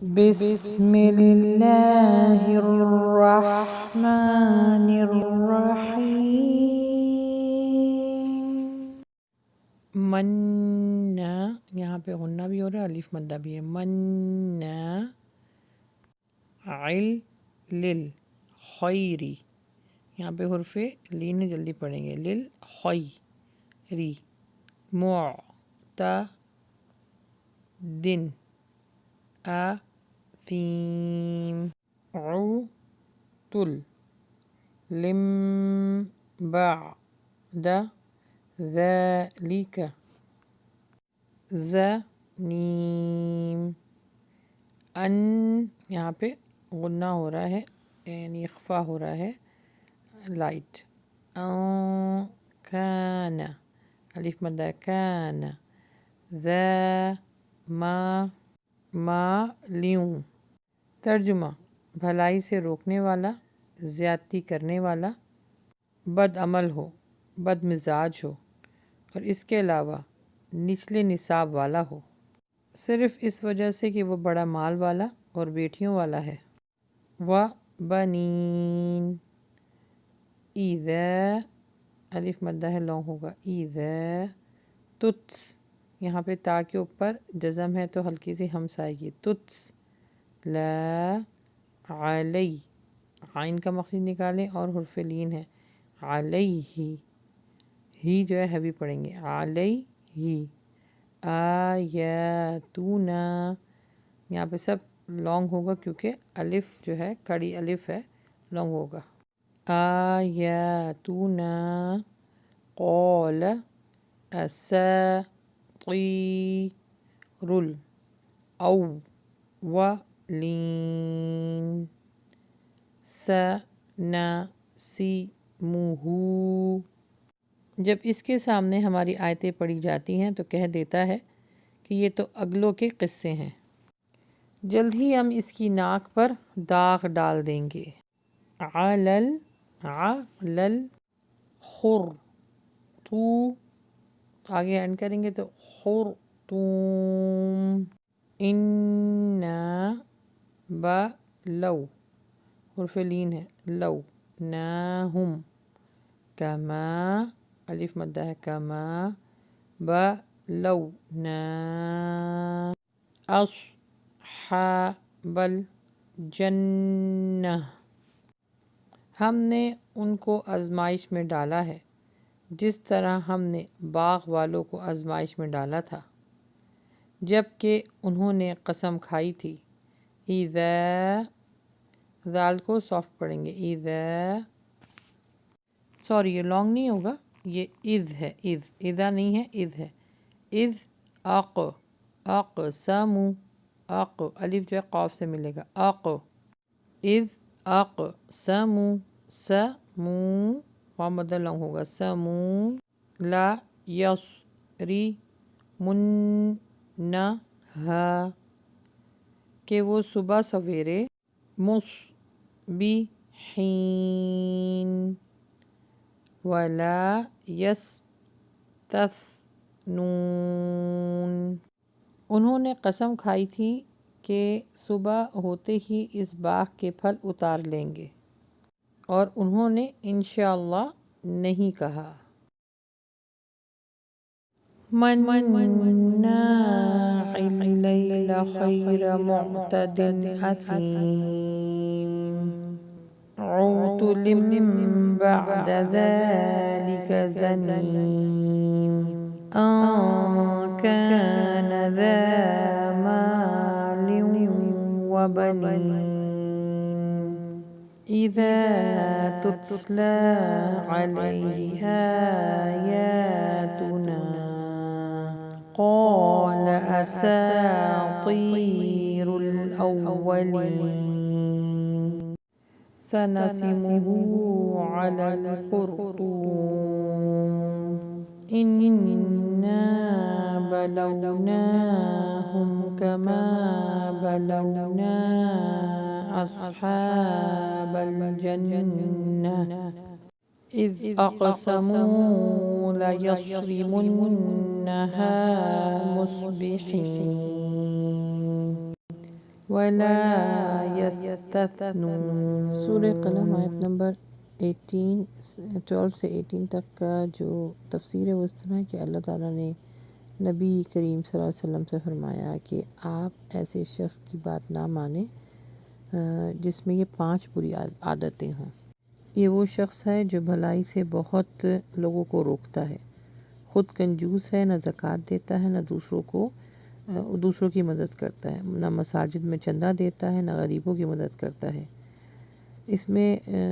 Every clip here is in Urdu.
بسم اللہ الرحمن الرحیم۔ من، یہاں پہ غنہ بھی ہو رہا ہے، الف مدہ بھی ہے۔ من لل خیری، یہاں پہ حرف لین جلدی پڑھیں گے، لل خیری معتدن آثیم عتل لم بعد ذلك زنیم۔ ان، یہاں پہ غنہ ہو رہا ہے، یعنی اخفا ہو رہا ہے لائٹ۔ کان، الف مدہ کان، ذا مالیوں۔ ترجمہ: بھلائی سے روکنے والا، زیادتی کرنے والا، بد عمل ہو، بد مزاج ہو اور اس کے علاوہ نچلے نصاب والا ہو، صرف اس وجہ سے کہ وہ بڑا مال والا اور بیٹیوں والا ہے۔ وَبَنِینَ، اِذَا، الف مدہ ہے، لونگ ہوگا، اِذَا تُتْس، یہاں پہ تا کے اوپر جزم ہے تو ہلکی سی ہمس آئے گی، تُتْس لا علی، عین کا مخرج نکالیں اور حرف لین ہے علیہ، ہی جو ہے ہیوی پڑھیں گے، علیہ آیاتنا، یہاں پہ سب لانگ ہوگا کیونکہ الف جو ہے کڑی الف ہے، لانگ ہوگا۔ آیاتنا قال اساطیر الاولین سنسمہ، جب اس کے سامنے ہماری آیتیں پڑھی جاتی ہیں تو کہہ دیتا ہے کہ یہ تو اگلوں کے قصے ہیں، جلد ہی ہم اس کی ناک پر داغ ڈال دیں گے۔ علل خر تو، آگے اینڈ کریں گے تو خرطوم، انا بلو، حرف لین ہے، لو ناہم کما، الف مدہ ہے، کما بلونا اصحاب الجنہ، ہم نے ان کو آزمائش میں ڈالا ہے جس طرح ہم نے باغ والوں کو آزمائش میں ڈالا تھا جب کہ انہوں نے قسم کھائی تھی۔ اذا، ذال کو سافٹ پڑھیں گے، اذا، سوری یہ لانگ نہیں ہوگا، یہ اذ ہے، اذا نہیں ہے، اذ ہے۔ اذ اقسموا، الف جو ہے قاف سے ملے گا، اذ اقسموا، سمو، واو مدہ لانگ ہوگا، سمو لا یصرمنہا، کہ وہ صبح سویرے، مصبحین ولا یستثنون، انہوں نے قسم کھائی تھی کہ صبح ہوتے ہی اس باغ کے پھل اتار لیں گے، اور انہوں نے انشاءاللہ نہیں کہا۔ مناع للخیر معتد اثیم عتل بعد ذلك زنیم ان كان ذا مال وبنين إذا تتلى عليه آياتنا قال أساطير الأولين سنسمه على الخرطوم إنا بلوناهم كما بلونا أصحاب الجنة إذ أقسموا ليصرمنها مصبحين وَلَا يَسْتَثْنُونَ۔ سورہ قلم آیت نمبر 12 سے 18 تک کا جو تفسیر ہے وہ اس طرح کہ اللہ تعالیٰ نے نبی کریم صلی اللہ علیہ وسلم سے فرمایا کہ آپ ایسے شخص کی بات نہ مانیں جس میں یہ 5 بری عادتیں ہوں۔ یہ وہ شخص ہے جو بھلائی سے بہت لوگوں کو روکتا ہے، خود کنجوس ہے، نہ زکوٰۃ دیتا ہے، نہ دوسروں کی مدد کرتا ہے، نہ مساجد میں چندہ دیتا ہے، نہ غریبوں کی مدد کرتا ہے۔ اس میں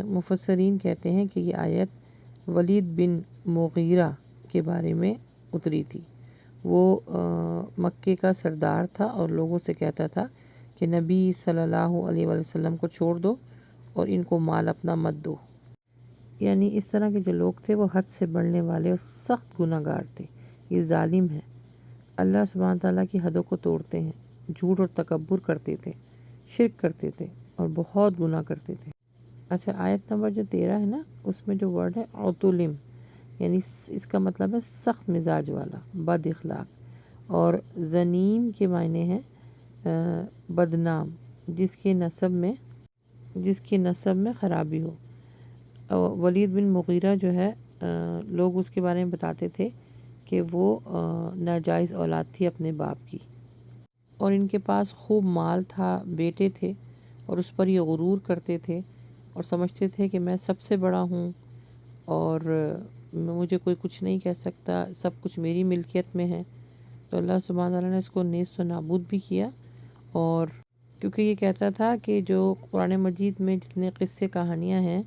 مفسرین کہتے ہیں کہ یہ آیت ولید بن مغیرہ کے بارے میں اتری تھی۔ وہ مکے کا سردار تھا اور لوگوں سے کہتا تھا کہ نبی صلی اللہ علیہ وآلہ وسلم کو چھوڑ دو اور ان کو مال اپنا مت دو۔ یعنی اس طرح کے جو لوگ تھے وہ حد سے بڑھنے والے اور سخت گناہ گار تھے۔ یہ ظالم ہے، اللہ سبحانہ تعالیٰ کی حدوں کو توڑتے ہیں، جھوٹ اور تکبر کرتے تھے، شرک کرتے تھے اور بہت گناہ کرتے تھے۔ اچھا، آیت نمبر جو 13 ہے نا، اس میں جو ورڈ ہے عتلم، یعنی اس کا مطلب ہے سخت مزاج والا، بد اخلاق، اور زنیم کے معنی ہیں بدنام، جس کے نسب میں خرابی ہو۔ ولید بن مغیرہ جو ہے لوگ اس کے بارے میں بتاتے تھے کہ وہ ناجائز اولاد تھی اپنے باپ کی، اور ان کے پاس خوب مال تھا، بیٹے تھے، اور اس پر یہ غرور کرتے تھے اور سمجھتے تھے کہ میں سب سے بڑا ہوں اور مجھے کوئی کچھ نہیں کہہ سکتا، سب کچھ میری ملکیت میں ہے۔ تو اللہ سبحانہ تعالیٰ نے اس کو نیست و نابود بھی کیا، اور کیونکہ یہ کہتا تھا کہ جو قرآن مجید میں جتنے قصے کہانیاں ہیں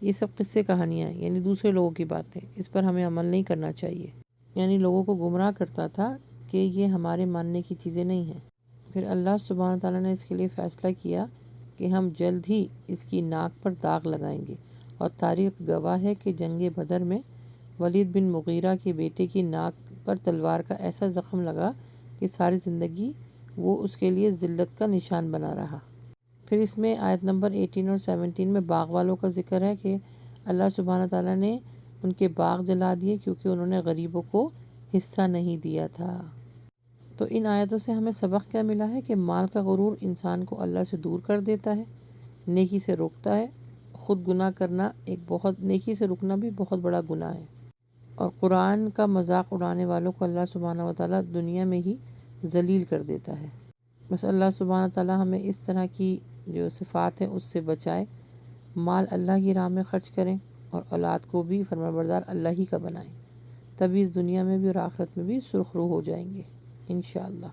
یہ سب قصے کہانیاں ہیں، یعنی دوسرے لوگوں کی باتیں، اس پر ہمیں عمل نہیں کرنا چاہیے۔ یعنی لوگوں کو گمراہ کرتا تھا کہ یہ ہمارے ماننے کی چیزیں نہیں ہیں۔ پھر اللہ سبحانہ تعالیٰ نے اس کے لیے فیصلہ کیا کہ ہم جلد ہی اس کی ناک پر داغ لگائیں گے، اور تاریخ گواہ ہے کہ جنگ بدر میں ولید بن مغیرہ کے بیٹے کی ناک پر تلوار کا ایسا زخم لگا کہ ساری زندگی وہ اس کے لیے ذلت کا نشان بنا رہا۔ پھر اس میں آیت نمبر 18 اور 17 میں باغ والوں کا ذکر ہے کہ اللہ سبحانہ تعالیٰ نے ان کے باغ جلا دیے کیونکہ انہوں نے غریبوں کو حصہ نہیں دیا تھا۔ تو ان آیتوں سے ہمیں سبق کیا ملا ہے کہ مال کا غرور انسان کو اللہ سے دور کر دیتا ہے، نیکی سے روکتا ہے۔ خود گناہ کرنا نیکی سے رکنا بھی بہت بڑا گناہ ہے، اور قرآن کا مذاق اڑانے والوں کو اللہ سبحانہ وتعالیٰ دنیا میں ہی ذلیل کر دیتا ہے۔ بس اللہ سبحانہ تعالیٰ ہمیں اس طرح کی جو صفات ہیں اس سے بچائے، مال اللہ کی راہ میں خرچ کریں اور اولاد کو بھی فرمانبردار اللہ ہی کا بنائیں، تبھی اس دنیا میں بھی اور آخرت میں بھی سرخرو ہو جائیں گے انشاءاللہ۔